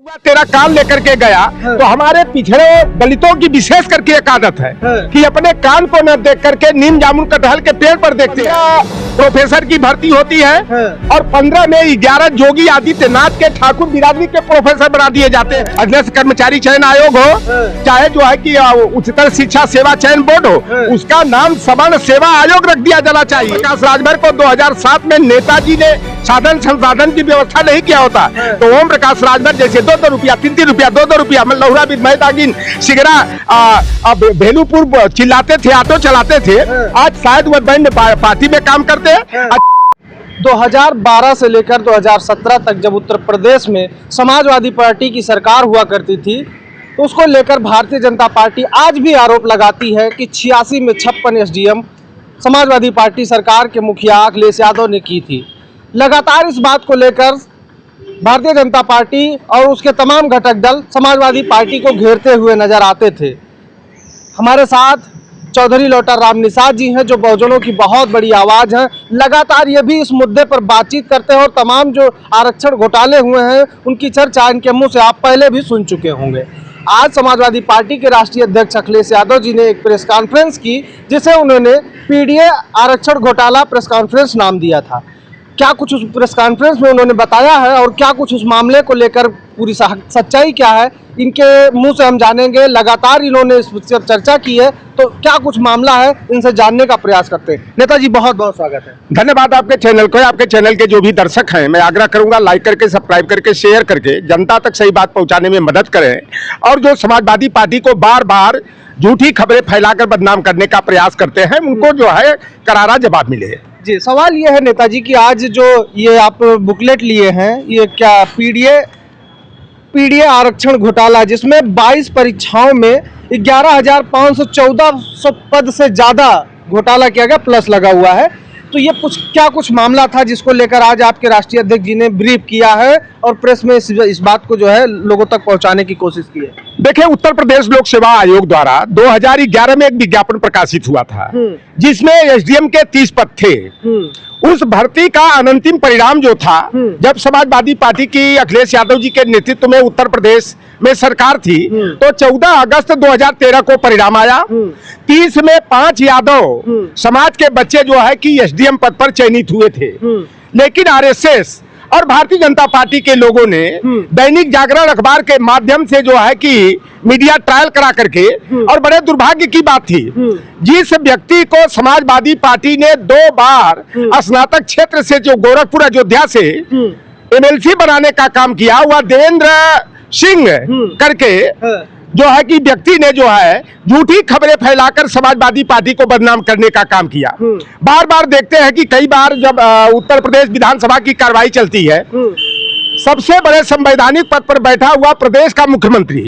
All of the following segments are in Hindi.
कौवा तेरा कान लेकर के गया। तो हमारे पिछड़े दलितों की विशेष करके एक आदत है कि अपने कान को न देख करके नीम जामुन कटहल के पेड़ पर देखते हैं। प्रोफेसर की भर्ती होती है और 15 में 11 योगी आदित्यनाथ के ठाकुर बिरादरी के प्रोफेसर बना दिए जाते हैं। अध्यक्ष कर्मचारी चयन आयोग हो, चाहे जो है कि उच्चतर शिक्षा सेवा चयन बोर्ड हो, उसका नाम सवर्ण सेवा आयोग रख दिया जाना चाहिए। प्रकाश राजभर को 2007 में नेताजी ने साधन संसाधन की व्यवस्था नहीं किया होता तो ओम प्रकाश राजभर जैसे 2-2 रुपया 3-3 रुपया 2-2 रुपया लहुरा विधायक सिगरा भेलूपुर चिल्लाते थे, ऑटो चलाते थे। आज शायद वह बैंड पार्टी में काम करते हैं। 2012 से लेकर 2017 तक जब उत्तर प्रदेश में समाजवादी पार्टी की सरकार हुआ करती थी तो उसको लेकर भारतीय जनता पार्टी आज भी आरोप लगाती है कि 86 में 56 एसडीएम समाजवादी पार्टी सरकार के मुखिया अखिलेश यादव ने की थी। लगातार इस बात को लेकर भारतीय जनता पार्टी और उसके तमाम घटक दल समाजवादी पार्टी को घेरते हुए नजर आते थे। हमारे साथ चौधरी लोटा राम निषाद जी हैं जो बहुजनों की बहुत बड़ी आवाज़ हैं। लगातार ये भी इस मुद्दे पर बातचीत करते हैं और तमाम जो आरक्षण घोटाले हुए हैं उनकी चर्चा इनके मुंह से आप पहले भी सुन चुके होंगे। आज समाजवादी पार्टी के राष्ट्रीय अध्यक्ष अखिलेश यादव जी ने एक प्रेस कॉन्फ्रेंस की जिसे उन्होंने पीडीए आरक्षण घोटाला प्रेस कॉन्फ्रेंस नाम दिया था। क्या कुछ उस प्रेस कॉन्फ्रेंस में उन्होंने बताया है और क्या कुछ उस मामले को लेकर पूरी सच्चाई क्या है, इनके मुंह से हम जानेंगे। लगातार इन्होंने इस पर चर्चा की है तो क्या कुछ मामला है, इनसे जानने का प्रयास करते हैं। नेताजी बहुत बहुत स्वागत है। धन्यवाद आपके चैनल को। आपके चैनल के जो भी दर्शक हैं मैं आग्रह करूंगा लाइक करके सब्सक्राइब करके शेयर करके जनता तक सही बात पहुंचाने में मदद करें और जो समाजवादी पार्टी को बार बार झूठी खबरें फैलाकर बदनाम करने का प्रयास करते हैं उनको जो है करारा जवाब मिले। जी, सवाल ये है नेताजी कि आज जो ये आप बुकलेट लिए हैं ये क्या पीडीए आरक्षण घोटाला जिसमें 22 परीक्षाओं में 11,514 पद से ज्यादा घोटाला किया गया प्लस लगा हुआ है, तो ये कुछ मामला था जिसको लेकर आज आपके राष्ट्रीय अध्यक्ष जी ने ब्रीफ किया है और प्रेस में इस बात को जो है लोगों तक पहुंचाने की कोशिश की है। देखिए, उत्तर प्रदेश लोक सेवा आयोग द्वारा 2011 में एक विज्ञापन प्रकाशित हुआ था जिसमें एसडीएम के 30 पद थे। उस भर्ती का अंतिम परिणाम जो था, जब समाजवादी पार्टी की अखिलेश यादव जी के नेतृत्व में उत्तर प्रदेश में सरकार थी तो 14 अगस्त 2013 को परिणाम आया। 30 में 5 यादव समाज के बच्चे जो है कि एसडीएम पद पर चयनित हुए थे, लेकिन आरएसएस और भारतीय जनता पार्टी के लोगों ने दैनिक जागरण अखबार के माध्यम से जो है कि मीडिया ट्रायल करा करके, और बड़े दुर्भाग्य की बात थी जिस व्यक्ति को समाजवादी पार्टी ने 2 बार स्नातक क्षेत्र से जो गोरखपुर अयोध्या से एमएलसी बनाने का काम किया, वह देवेंद्र सिंह करके जो है कि व्यक्ति ने जो है झूठी खबरें फैलाकर समाजवादी पार्टी को बदनाम करने का काम किया। बार बार देखते हैं कि कई बार जब उत्तर प्रदेश विधानसभा की कार्रवाई चलती है, सबसे बड़े संवैधानिक पद पर बैठा हुआ प्रदेश का मुख्यमंत्री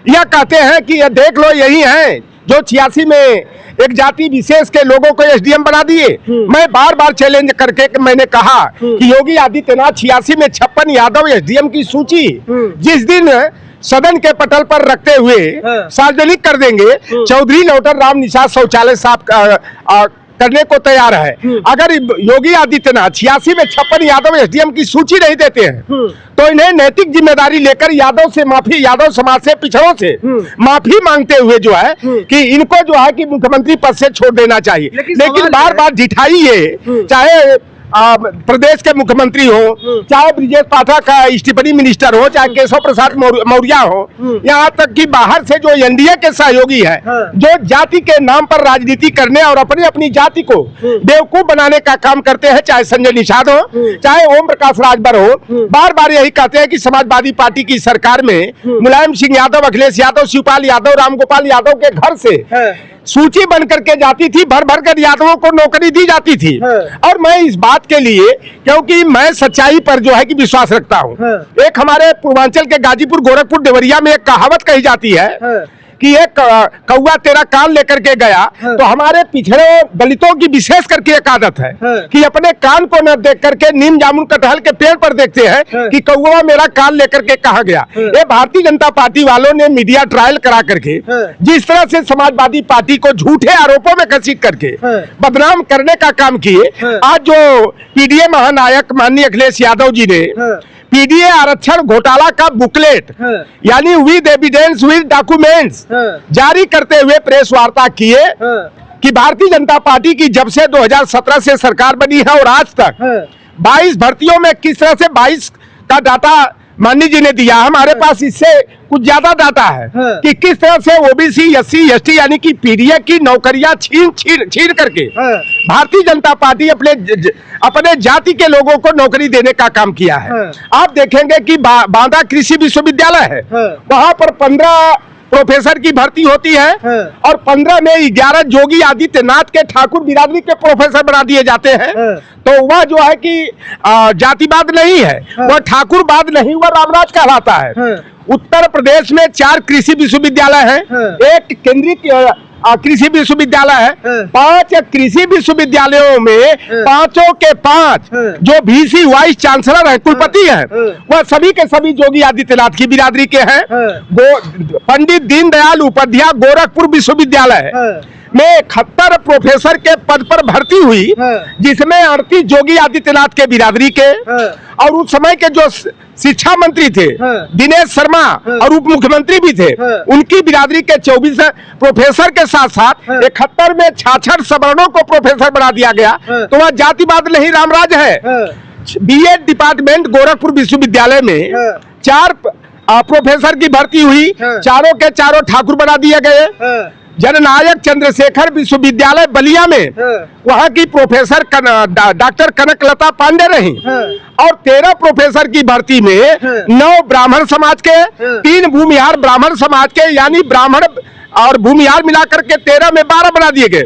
यह कहते हैं कि यह देख लो यही है जो 86 में एक जाति विशेष के लोगों को एसडीएम बना दिए। मैं बार बार चैलेंज करके मैंने कहा कि योगी आदित्यनाथ 86 में 56 यादव एसडीएम की सूची जिस दिन सदन के पटल पर रखते हुए सार्वजनिक कर देंगे, चौधरी लोटा राम निषाद शौचालय साफ करने को तैयार है। अगर योगी आदित्यनाथ 86 में 56 यादव एसडीएम की सूची नहीं देते हैं तो इन्हें नैतिक जिम्मेदारी लेकर यादव समाज से पिछड़ों से माफी मांगते हुए जो है कि इनको जो है कि मुख्यमंत्री पद से छोड़ देना चाहिए। लेकिन बार बार ढिठाई है, चाहे प्रदेश के मुख्यमंत्री हो, चाहे ब्रिजेश पाठक का स्टीफनी मिनिस्टर हो, चाहे केशव प्रसाद मौर्य हो, यहाँ तक कि बाहर से जो एनडीए के सहयोगी है जो जाति के नाम पर राजनीति करने और अपनी जाति को बेवकूफ बनाने का काम करते हैं, चाहे संजय निषाद हो, चाहे ओम प्रकाश राजभर हो, बार बार यही कहते हैं कि समाजवादी पार्टी की सरकार में मुलायम सिंह यादव, अखिलेश यादव, शिवपाल यादव, रामगोपाल यादव के घर से सूची बन करके जाती थी, भर भर कर यादवों को नौकरी दी जाती थी। और मैं इस बात के लिए, क्योंकि मैं सच्चाई पर जो है कि विश्वास रखता हूँ, एक हमारे पूर्वांचल के गाजीपुर, गोरखपुर, देवरिया में एक कहावत कही जाती है कि एक कौवा तेरा कान लेकर के गया। तो हमारे पिछड़े दलितों की विशेष करके एक आदत है कि अपने कान को न देख करके नीम जामुन कटहल के पेड़ पर देखते हैं कि कौवा मेरा कान लेकर के कहाँ गया। ये भारतीय जनता पार्टी वालों ने मीडिया ट्रायल करा करके जिस तरह से समाजवादी पार्टी को झूठे आरोपों में घसीट करके बदनाम करने का काम किए, आज जो पीडीए महानायक माननीय अखिलेश यादव जी ने पीडीए आरक्षण घोटाला का बुकलेट यानी विद एविडेंस विद डॉक्यूमेंट्स जारी करते हुए प्रेस वार्ता किए कि भारतीय जनता पार्टी की जब से 2017 से सरकार बनी है और आज तक 22 भर्तियों में किस तरह से 22 का डाटा माननीय जी ने दिया। हमारे पास इससे कुछ ज्यादा डाटा है कि किस तरह से ओबीसी एससी एसटी यानी कि पीडीए की नौकरियां छीन करके भारतीय जनता पार्टी अपने जाति के लोगों को नौकरी देने का काम किया है। आप देखेंगे कि बांदा कृषि विश्वविद्यालय है, वहां पर 15 प्रोफेसर की भर्ती होती है और 15 में 11 योगी आदित्यनाथ के ठाकुर बिरादरी के प्रोफेसर बना दिए जाते हैं। तो वह जो है कि जातिवाद नहीं है, वह ठाकुरवाद नहीं, वह रामराज कहलाता है। उत्तर प्रदेश में 4 कृषि विश्वविद्यालय हैं, एक केंद्रीय कृषि विश्वविद्यालय है। 5 कृषि विश्वविद्यालयों में 5 के 5 जो VC वाइस चांसलर है, कुलपति हैं, वह सभी के सभी योगी आदित्यनाथ की बिरादरी के हैं। पंडित दीनदयाल उपाध्याय गोरखपुर विश्वविद्यालय में 71 प्रोफेसर के पद पर भर्ती हुई, जिसमें 38 योगी आदित्यनाथ के बिरादरी के और उस समय के जो शिक्षा मंत्री थे दिनेश शर्मा और उप मुख्यमंत्री भी थे, उनकी बिरादरी के 24 प्रोफेसर के साथ साथ 71 में 66 सवर्णों को प्रोफेसर बना दिया गया। तो वह जातिवाद नहीं, रामराज है। बीएड डिपार्टमेंट गोरखपुर विश्वविद्यालय में 4 प्रोफेसर की भर्ती हुई, चारों के चारों ठाकुर बना दिए गए। जननायक चंद्रशेखर विश्वविद्यालय बलिया में वहां की प्रोफेसर डॉक्टर कनकलता पांडे रही और 13 प्रोफेसर की भर्ती में 9 ब्राह्मण समाज के, 3 भूमिहार ब्राह्मण समाज के, यानी ब्राह्मण और भूमिहार मिलाकर के 13 में 12 बना दिए गए।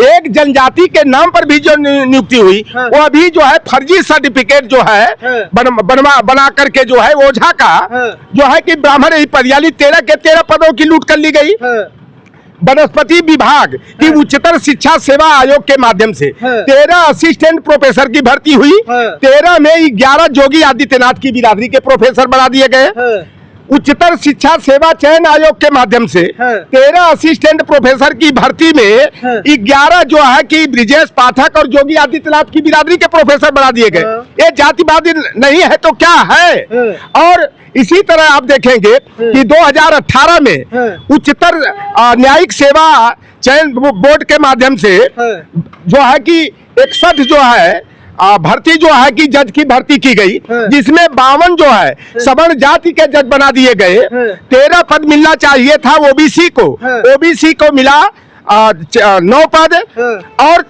एक जनजाति के नाम पर भी जो नियुक्ति हुई वो अभी जो है फर्जी सर्टिफिकेट जो है बना करके जो है ओझा का जो है कि ब्राह्मण पद यानी 13 के 13 पदों की लूट कर ली गई। वनस्पति विभाग की उच्चतर शिक्षा सेवा आयोग के माध्यम से 13 असिस्टेंट प्रोफेसर की भर्ती हुई, 13 में 11 योगी आदित्यनाथ की बिरादरी के प्रोफेसर बना दिए गए। उच्चतर शिक्षा सेवा चयन आयोग के माध्यम से 13 असिस्टेंट प्रोफेसर की भर्ती में 11 जो है कि ब्रिजेश पाठक और योगी आदित्यनाथ की बिरादरी के प्रोफेसर बना दिए गए। ये जातिवादी नहीं है तो क्या है? और इसी तरह आप देखेंगे कि 2018 में उच्चतर न्यायिक सेवा चयन बोर्ड के माध्यम से जो है कि 61 जो है भर्ती जो है कि जज की भर्ती की गई, जिसमें 52 जो है सवर्ण जाति के जज बना दिए गए। 13 पद मिलना चाहिए था ओबीसी को मिला 9 पद और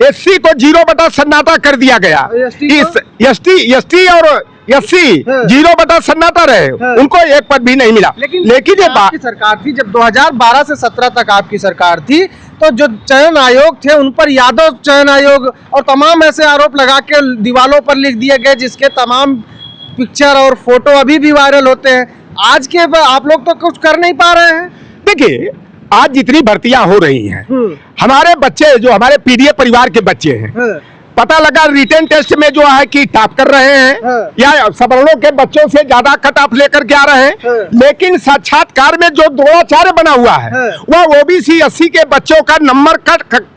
एससी को 0 बटा सन्नाटा कर दिया गया। एसटी और एससी 0 बटा सन्नाटा रहे, उनको 1 पद भी नहीं मिला। लेकिन ये आपकी सरकार थी जब 2012 से 17 तक आपकी सरकार थी, तो जो चयन आयोग थे उन पर यादव चयन आयोग और तमाम ऐसे आरोप लगा के दीवालों पर लिख दिए गए, जिसके तमाम पिक्चर और फोटो अभी भी वायरल होते हैं। आज के आप लोग तो कुछ कर नहीं पा रहे हैं। देखिए, आज जितनी भर्तियां हो रही हैं, हमारे बच्चे जो हमारे पीडीए परिवार के बच्चे हैं, पता लगा रिटन टेस्ट में जो है कि टॉप कर रहे हैं या सवर्णों के बच्चों से ज्यादा कट ऑफ लेकर के आ रहे हैं, लेकिन साक्षात्कार में जो द्रोणाचार्य बना हुआ है वह ओबीसी एससी के बच्चों का नंबर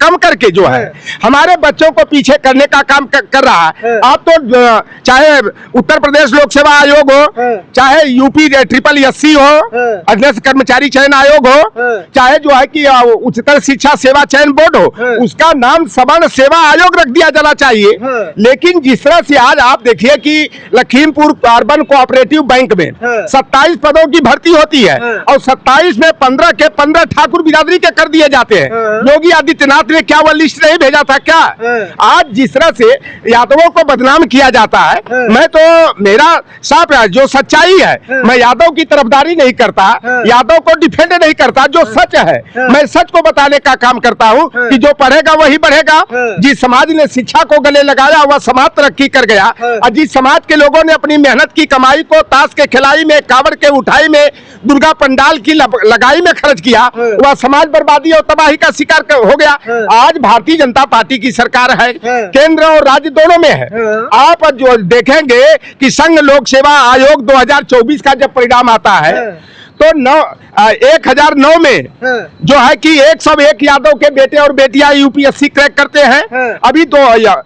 कम करके जो है हमारे बच्चों को पीछे करने का काम कर रहा है। आप तो चाहे उत्तर प्रदेश लोक सेवा आयोग हो, चाहे यूपी SSSC हो, अधीनस्थ कर्मचारी चयन आयोग हो, चाहे जो है कि उच्चतर शिक्षा सेवा चयन बोर्ड हो, उसका नाम सवर्ण सेवा आयोग रख दिया चाहिए। लेकिन जिस तरह से आज आप देखिए कि लखीमपुर अर्बन कोऑपरेटिव बैंक में 27 पदों की भर्ती होती है और 27 में 15 के 15 ठाकुर बिरादरी के कर दिए जाते हैं। योगी आदित्यनाथ ने क्या वह लिस्ट नहीं भेजा था क्या? आज जिस तरह से यादवों को बदनाम किया जाता है, मैं तो मेरा साफ है, जो सच्चाई है मैं यादव की तरफदारी नहीं करता, यादव को डिफेंड नहीं करता। जो सच है मैं सच को बताने का काम करता हूँ कि जो पढ़ेगा वही बढ़ेगा। जिस समाज ने शिक्षा को गले लगाया वह समाज तरक्की कर गया, और जिस समाज के लोगों ने अपनी मेहनत की कमाई को ताश के खिलाई में, कावड़ के उठाई में, दुर्गा पंडाल की लगाई में खर्च किया, वह समाज बर्बादी और तबाही का शिकार हो गया। आज भारतीय जनता पार्टी की सरकार है, केंद्र और राज्य दोनों में है। आप जो देखेंगे कि संघ लोक सेवा आयोग 2024 का जब परिणाम आता है तो 1009 में जो है कि 101 यादव के बेटे और बेटियां यूपीएससी क्रैक करते हैं। अभी तो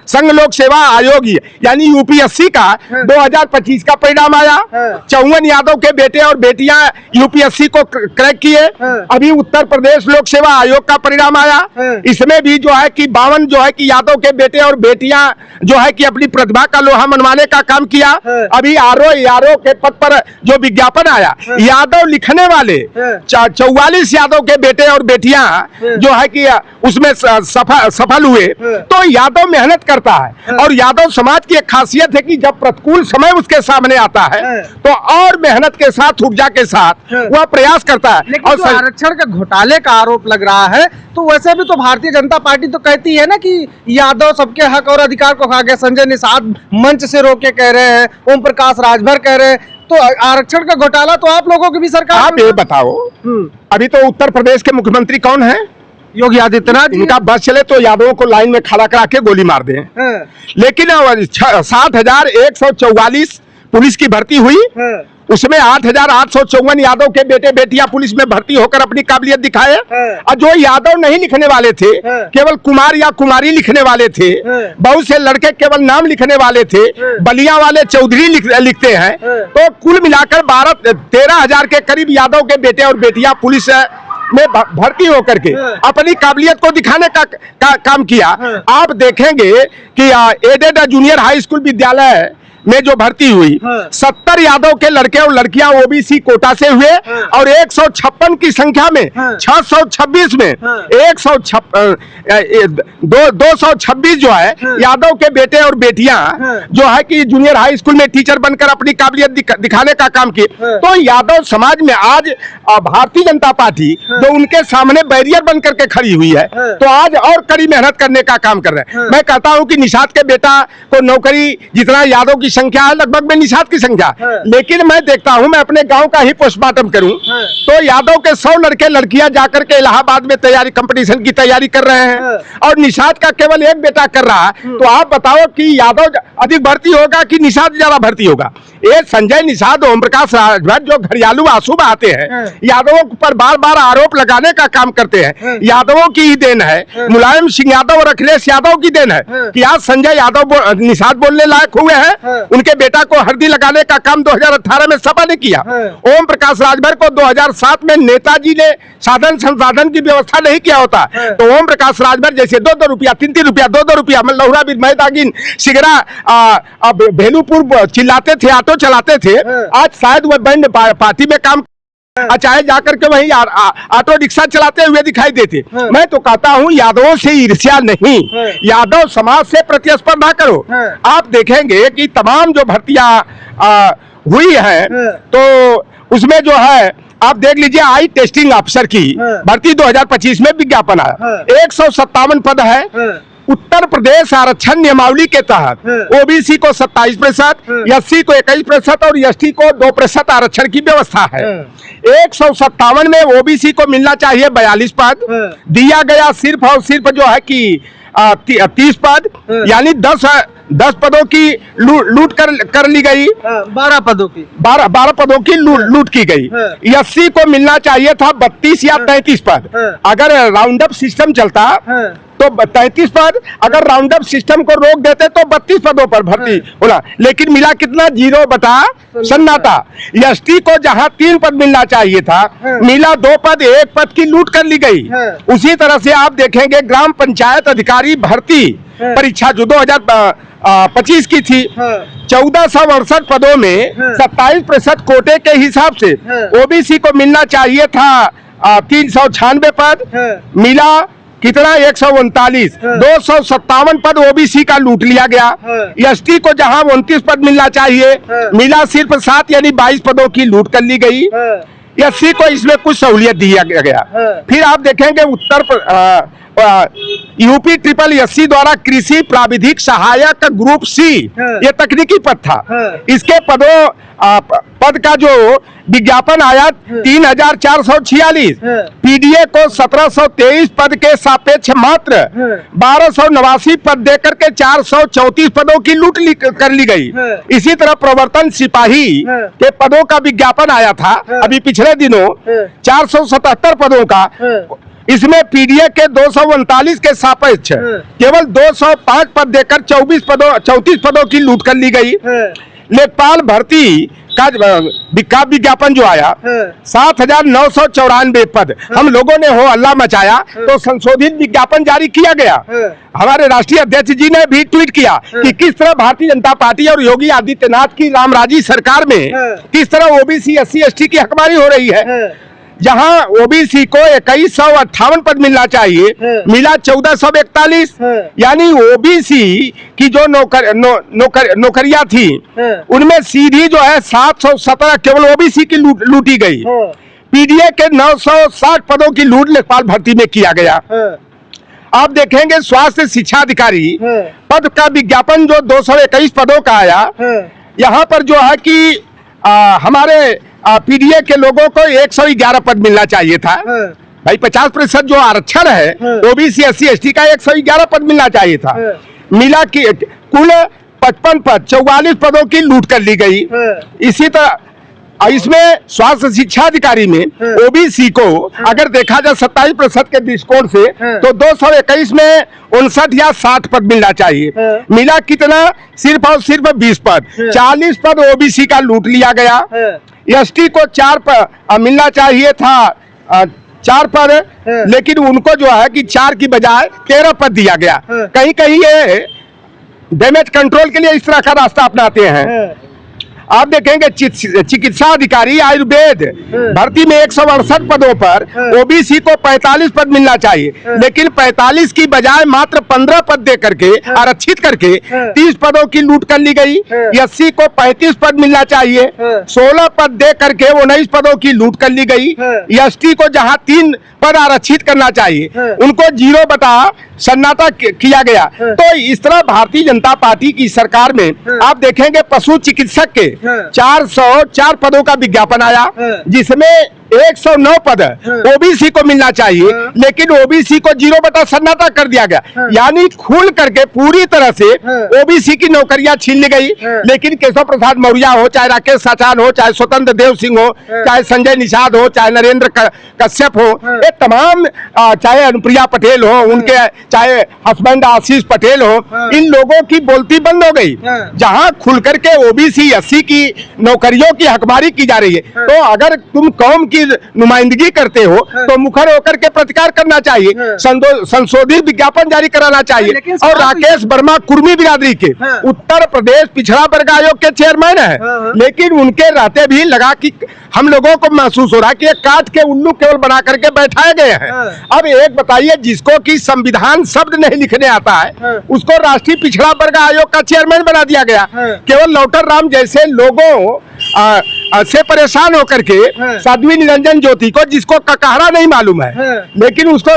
संघ लोक सेवा आयोग यानी यूपीएससी का 2025 का परिणाम आया। 54 यादव के बेटे और बेटियां यूपीएससी को क्रैक किए। अभी उत्तर प्रदेश लोक सेवा आयोग का परिणाम आया। इसमें भी जो है कि 52 जो है कि यादव के बेटे और बेटियां जो है कि अपनी प्रतिभा का लोहा मनवाने का काम किया। अभी आरओ के पद पर जो विज्ञापन आया, यादव लिखने वाले 44 यादव के बेटे और बेटियां जो है कि उसमें सफल हुए। तो यादव मेहनत करता है और यादव समाज की एक खासियत है कि जब प्रतिकूल समय उसके सामने आता है तो और मेहनत के साथ, ऊर्जा के साथ वह प्रयास करता है। लेकिन और आरक्षण का घोटाले का आरोप लग रहा है, तो वैसे भी तो भारतीय जनता पार्टी तो कहती है ना कि यादव सबके हक और अधिकार को खा गए। संजय निषाद मंच से रोके कह रहे हैं, ओम प्रकाश राजभर कह रहे हैं, तो आरक्षण का घोटाला तो आप लोगों की भी सरकार। आप ये बताओ, अभी तो उत्तर प्रदेश के मुख्यमंत्री कौन है? योगी आदित्यनाथ। इनका बस चले तो यादवों को लाइन में खड़ा करा के गोली मार दें। लेकिन 7,144 पुलिस की भर्ती हुई, उसमें 8,854 यादव के बेटे बेटियां पुलिस में भर्ती होकर अपनी काबिलियत दिखाए। और जो यादव नहीं लिखने वाले थे, केवल कुमार या कुमारी लिखने वाले थे, बहुत से लड़के केवल नाम लिखने वाले थे, बलिया वाले चौधरी लिखते हैं। तो कुल मिलाकर 13,000 के करीब यादव के बेटे और बेटियां पुलिस में भर्ती होकर के अपनी काबिलियत को दिखाने का काम किया। आप देखेंगे कि एडेड जूनियर हाई स्कूल विद्यालय में जो भर्ती हुई, 70 यादव के लड़के और लड़कियां ओबीसी कोटा से हुए और 156 की संख्या में 626 में 226 जो है यादव के बेटे और बेटियां जो है कि जूनियर हाई स्कूल में टीचर बनकर अपनी काबिलियत दिखाने का काम किए। तो यादव समाज में आज भारतीय जनता पार्टी जो उनके सामने बैरियर बन करके खड़ी हुई है, तो आज और कड़ी मेहनत करने का काम कर रहे हैं। मैं कहता हूं कि निषाद के बेटा को नौकरी जितना यादव की संख्या है, लगभग में निषाद की संख्या, लेकिन मैं देखता हूं, मैं अपने गांव का ही पोस्टमार्टम करूं तो यादव के 100 लड़के लड़कियां जाकर के इलाहाबाद में कंपटीशन की तैयारी कर रहे हैं और निषाद का केवल एक बेटा कर रहा है। तो आप बताओ कि यादव अधिक भर्ती होगा कि निषाद ज्यादा भर्ती होगा? ये संजय निषाद, ओम प्रकाश राजभर जो घड़ियालू आंसू बहाते हैं, यादवों पर बार बार आरोप लगाने का काम करते हैं, यादवों की ही देन है, मुलायम सिंह यादव और अखिलेश यादव की देन है कि आज संजय यादव निषाद बोलने लायक हुए हैं। उनके बेटा को हल्दी लगाने का काम 2018 में सपा ने किया। ओम प्रकाश राजभर को 2007 में नेताजी ने साधन संसाधन की व्यवस्था नहीं किया होता तो ओम प्रकाश राजभर जैसे 2-2 रुपया, 3-3 रुपया, 2-2 रुपया लौरा बीर मैदागिन सिगरा भेलूपुर चिल्लाते थे, ऑटो चलाते थे। आज शायद वह बैंड पार्टी में काम चाहे जाकर के वही ऑटो रिक्शा चलाते हुए दिखाई देते। मैं तो कहता हूं यादवों से ईर्ष्या नहीं, यादव समाज से प्रतिस्पर्धा करो। आप देखेंगे कि तमाम जो भर्तियां हुई है तो उसमें जो है आप देख लीजिए, आई टेस्टिंग अफसर की भर्ती 2025 में विज्ञापन आया, 157 पद है। उत्तर प्रदेश आरक्षण नियमावली के तहत ओबीसी को 27%, एससी को 21% और एसटी को 2% आरक्षण की व्यवस्था है। 157 में ओबीसी को मिलना चाहिए 42 पद, दिया गया सिर्फ और सिर्फ जो है कि 30 पद, यानी 10 पदों की लूट कर ली गई। 12 पदों की 12 पदों की लूट की गई। एससी को मिलना चाहिए था 32 या 33 पद। अगर राउंड अप सिस्टम चलता तो 33 पद, अगर राउंड अप सिस्टम को रोक देते तो 32 पदों पर भर्ती होला, लेकिन मिला कितना? 0 बटा सन्नाटा। एसटी को जहां 3 पद मिलना चाहिए था, मिला 2 पद, 1 पद की लूट कर ली गई। उसी तरह से आप देखेंगे ग्राम पंचायत अधिकारी भर्ती परीक्षा जो 2025 की थी, 1468 पदों में 27% कोटे के हिसाब से ओबीसी को मिलना चाहिए था 396 पद, मिला कितना? 139। 257 पद ओबीसी का लूट लिया गया। एसटी को जहां 29 पद मिलना चाहिए, मिला सिर्फ 7, यानी 22 पदों की लूट कर ली गई। एससी को इसमें कुछ सहूलियत दिया गया। फिर आप देखेंगे यूपी ट्रिपल एससी द्वारा कृषि प्राविधिक सहायक ग्रुप सी, ये तकनीकी पद था। इसके पद का जो विज्ञापन आया 3446, पीडीए को 1723 पद के सापेक्ष मात्र 1289 पद देकर के 434 पदों की लूट कर ली गई। इसी तरह प्रवर्तन सिपाही के पदों का विज्ञापन आया था अभी पिछले दिनों 477 पदों का, इसमें पीडीए के 239 के सापेक्ष केवल 205 पद देकर 34 पदों की लूट कर ली गई। लेखपाल भर्ती का विज्ञापन जो आया 7,994 पद, हम लोगों ने हो हल्ला मचाया तो संशोधित विज्ञापन जारी किया गया। हमारे राष्ट्रीय अध्यक्ष जी ने भी ट्वीट किया कि किस तरह भारतीय जनता पार्टी और योगी आदित्यनाथ की रामराजी सरकार में किस तरह ओबीसी एससी एसटी की हकमारी हो रही है। जहां ओबीसी को 2158 पद मिलना चाहिए, मिला 1441, यानी ओबीसी की जो नौकरियां थी उनमें सीधी जो है 717 केवल ओबीसी की लूटी गई। पीडीए के 960 पदों की लूट लेखपाल भर्ती में किया गया। आप देखेंगे स्वास्थ्य शिक्षा अधिकारी पद का विज्ञापन जो 221 पदों का आया, यहाँ पर जो है कि हमारे पीडीए के लोगों को 111 पद मिलना चाहिए था। भाई 50% जो आरक्षण है ओबीसी एससी एसटी का 111 पद मिलना चाहिए था। मिला कि कुल 55 पद 44 पदों की लूट कर ली गई। इसी तरह इसमें स्वास्थ्य शिक्षा अधिकारी में ओबीसी को अगर देखा जाए 27% के दृष्टिकोण से तो 221 में 59 या 60 पद मिलना चाहिए। मिला कितना? सिर्फ और सिर्फ 20 पद, 40 पद ओबीसी का लूट लिया गया। एसटी को 4 पद मिलना चाहिए था, 4 पद, लेकिन उनको जो है कि 4 की बजाय 13 पद दिया गया। कहीं कहीं ये डैमेज कंट्रोल के लिए इस तरह का रास्ता अपनाते हैं। आप देखेंगे चिकित्सा अधिकारी आयुर्वेद भर्ती में 168 पदों पर ओबीसी को 45 पद मिलना चाहिए, लेकिन 45 की बजाय मात्र 15 पद दे करके आरक्षित करके 30 पदों की लूट कर ली गई। एससी को 35 पद मिलना चाहिए, 16 पद दे करके 19 पदों की लूट कर ली गई। एसटी को जहां 3 पद आरक्षित करना चाहिए उनको 0 बटा सन्नाटा किया गया। तो इस तरह भारतीय जनता पार्टी की सरकार में आप देखेंगे पशु चिकित्सक के 404 पदों का विज्ञापन आया, जिसमें 109 पद ओबीसी को मिलना चाहिए, लेकिन ओबीसी को 0 बटा सन्नाटा कर दिया गया। यानी खुल करके पूरी तरह से ओबीसी की नौकरियां छीन ली गई। लेकिन केशव प्रसाद मौर्य हो, चाहे राकेश साचान हो, चाहे स्वतंत्र देव सिंह हो, चाहे संजय निषाद हो, चाहे नरेंद्र कश्यप हो, ये तमाम, चाहे अनुप्रिया पटेल हो, उनके चाहे हस्बैंड आशीष पटेल हो, इन लोगों की बोलती बंद हो गई। जहां खुल करके ओबीसी एससी की नौकरियों की हकमारी की जा रही है, तो अगर तुम कौम की नुमाइंदगी करते हो तो मुखर होकर के प्रतिकार करना चाहिए, संशोधित विज्ञापन जारी कराना चाहिए। और राकेश वर्मा कुर्मी बिरादरी के उत्तर प्रदेश पिछड़ा वर्ग आयोग के चेयरमैन है, लेकिन उनके रहते भी लगा कि हम लोगों को महसूस हो रहा है कि काट के उल्लू केवल बना करके बैठाए गए हैं। अब एक बताइए, जिसको कि संविधान शब्द नहीं लिखने आता है उसको राष्ट्रीय पिछड़ा वर्ग आयोग का चेयरमैन बना दिया गया। केवल लौटर राम जैसे लोगों से परेशान होकर के साध्वी निरंजन ज्योति को, जिसको ककहरा नहीं मालूम है, लेकिन उसको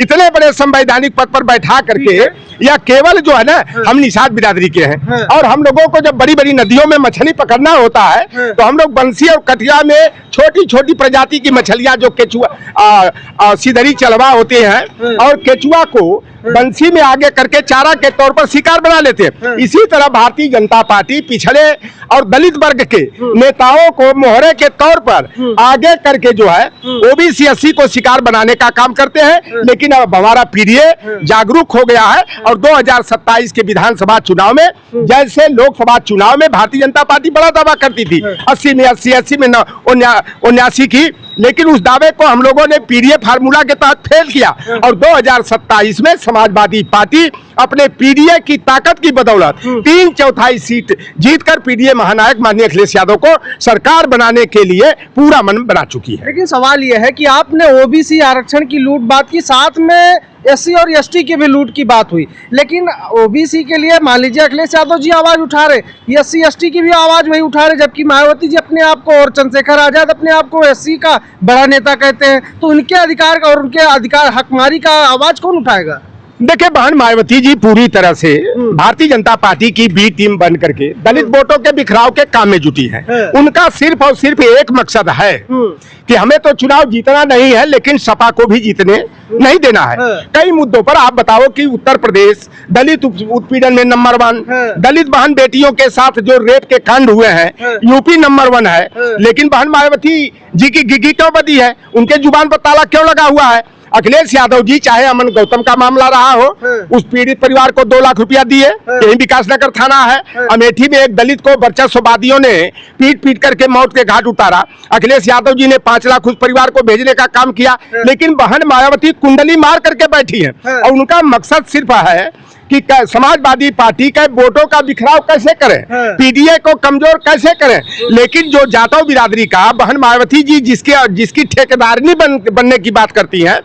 इतने बड़े संवैधानिक पद पर बैठा करके, या केवल जो है ना, हम निषाद बिरादरी के हैं और हम लोगों को जब बड़ी बड़ी नदियों में मछली पकड़ना होता है तो हम लोग बंसी और कटिया में छोटी छोटी प्रजाति की मछलियां जो केचुआ सिधरी चलवा होते हैं और केचुआ को बंसी में आगे करके चारा के तौर पर शिकार बना लेते हैं। इसी तरह भारतीय जनता पार्टी पिछड़े और दलित वर्ग के नेताओं को मोहरे के तौर पर आगे करके जो है ओबीसी एससी को शिकार बनाने का काम करते हैं। लेकिन अब हमारा पीडीए जागरूक हो गया है और 2027 के विधानसभा चुनाव में, जैसे लोकसभा चुनाव में भारतीय जनता पार्टी बड़ा दावा करती थी 80 में 80, 80 में 79 की, लेकिन उस दावे को हम लोगों ने पीडीए फार्मूला के तहत फेल किया और 2027 में समाजवादी पार्टी अपने पीडीए की ताकत की बदौलत 3/4 सीट जीतकर पीडीए महानायक माननीय अखिलेश यादव को सरकार बनाने के लिए पूरा मन बना चुकी है। लेकिन सवाल यह है कि आपने ओबीसी आरक्षण की लूट बात की, साथ में एससी और एसटी की भी लूट की बात हुई, लेकिन ओबीसी के लिए मान लीजिए अखिलेश यादव जी आवाज उठा रहे, एससी एसटी की भी आवाज वही उठा रहे, जबकि मायावती जी अपने आप को और चंद्रशेखर आजाद अपने आप को एससी का बड़ा नेता कहते हैं। तो उनके अधिकार का और उनके अधिकार हकमारी का आवाज कौन उठाएगा? देखिए, बहन मायावती जी पूरी तरह से भारतीय जनता पार्टी की बी टीम बन करके दलित वोटों के बिखराव के काम में जुटी है। उनका सिर्फ और सिर्फ एक मकसद है कि हमें तो चुनाव जीतना नहीं है, लेकिन सपा को भी जीतने नहीं देना है। कई मुद्दों पर आप बताओ कि उत्तर प्रदेश दलित उत्पीड़न में नंबर 1, दलित बहन बेटियों के साथ जो रेप के कांड हुए हैं यूपी नंबर 1 है, लेकिन बहन मायावती जी की गिगी क्यों बदी है? उनके जुबान पर ताला क्यों लगा हुआ है? अखिलेश यादव जी चाहे अमन गौतम का मामला रहा हो, उस पीड़ित परिवार को 2 लाख रुपया दिए, यही विकासनगर थाना है। अमेठी में एक दलित को वर्चस्ववादियों ने पीट करके मौत के घाट उतारा, अखिलेश यादव जी ने 5 लाख उस परिवार को भेजने का काम किया। लेकिन बहन मायावती कुंडली मार करके बैठी है और उनका मकसद सिर्फ है कि समाजवादी पार्टी के वोटों का बिखराव कैसे करें, पीडीए को कमजोर कैसे करें। लेकिन जो जाटव बिरादरी का बहन मायावती जी जिसकी ठेकेदारनी बनने की बात करती हैं,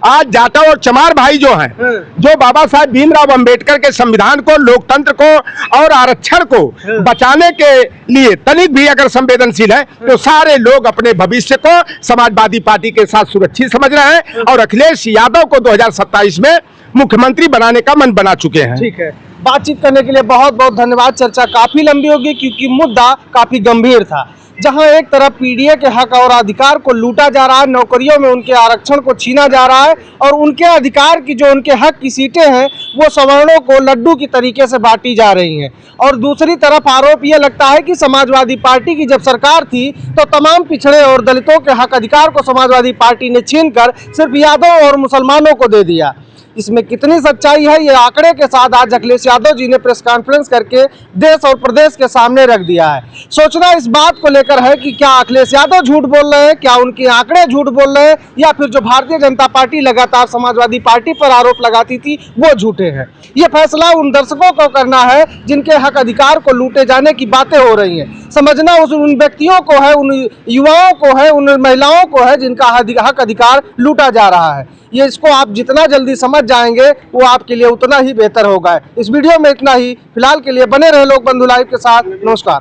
आज जाटव और चमार भाई जो हैं, जो बाबा साहब भीमराव अंबेडकर के संविधान को, लोकतंत्र को और आरक्षण को बचाने के लिए तनिक भी अगर संवेदनशील है, तो सारे लोग अपने भविष्य को समाजवादी पार्टी के साथ सुरक्षित समझ रहे हैं और अखिलेश यादव को 2027 में मुख्यमंत्री बनाने का मन बना चुके हैं। ठीक है, बातचीत करने के लिए बहुत बहुत धन्यवाद। चर्चा काफी लंबी होगी क्योंकि मुद्दा काफी गंभीर था। जहां एक तरफ पीडीए के हक और अधिकार को लूटा जा रहा है, नौकरियों में उनके आरक्षण को छीना जा रहा है और उनके अधिकार की जो उनके हक की सीटें हैं वो सवर्णों को लड्डू की तरीके से बांटी जा रही हैं। और दूसरी तरफ आरोप ये लगता है कि समाजवादी पार्टी की जब सरकार थी तो तमाम पिछड़े और दलितों के हक अधिकार को समाजवादी पार्टी ने छीनकर सिर्फ यादव और मुसलमानों को दे दिया। इसमें कितनी सच्चाई है, ये आंकड़े के साथ आज अखिलेश यादव जी ने प्रेस कॉन्फ्रेंस करके देश और प्रदेश के सामने रख दिया है। सोचना इस बात को लेकर है कि क्या अखिलेश यादव झूठ बोल रहे हैं, क्या उनके आंकड़े झूठ बोल रहे हैं, या फिर जो भारतीय जनता पार्टी लगातार समाजवादी पार्टी पर आरोप लगाती थी वो झूठे हैं। ये फैसला उन दर्शकों को करना है जिनके हक अधिकार को लूटे जाने की बातें हो रही हैं। समझना उन व्यक्तियों को है, उन युवाओं को है, उन महिलाओं को है जिनका हक अधिकार लूटा जा रहा है। ये इसको आप जितना जल्दी समझ जाएंगे वो आपके लिए उतना ही बेहतर होगा। इस वीडियो में इतना ही। फिलहाल के लिए बने रहे लोक बंधु लाइव के साथ। नमस्कार।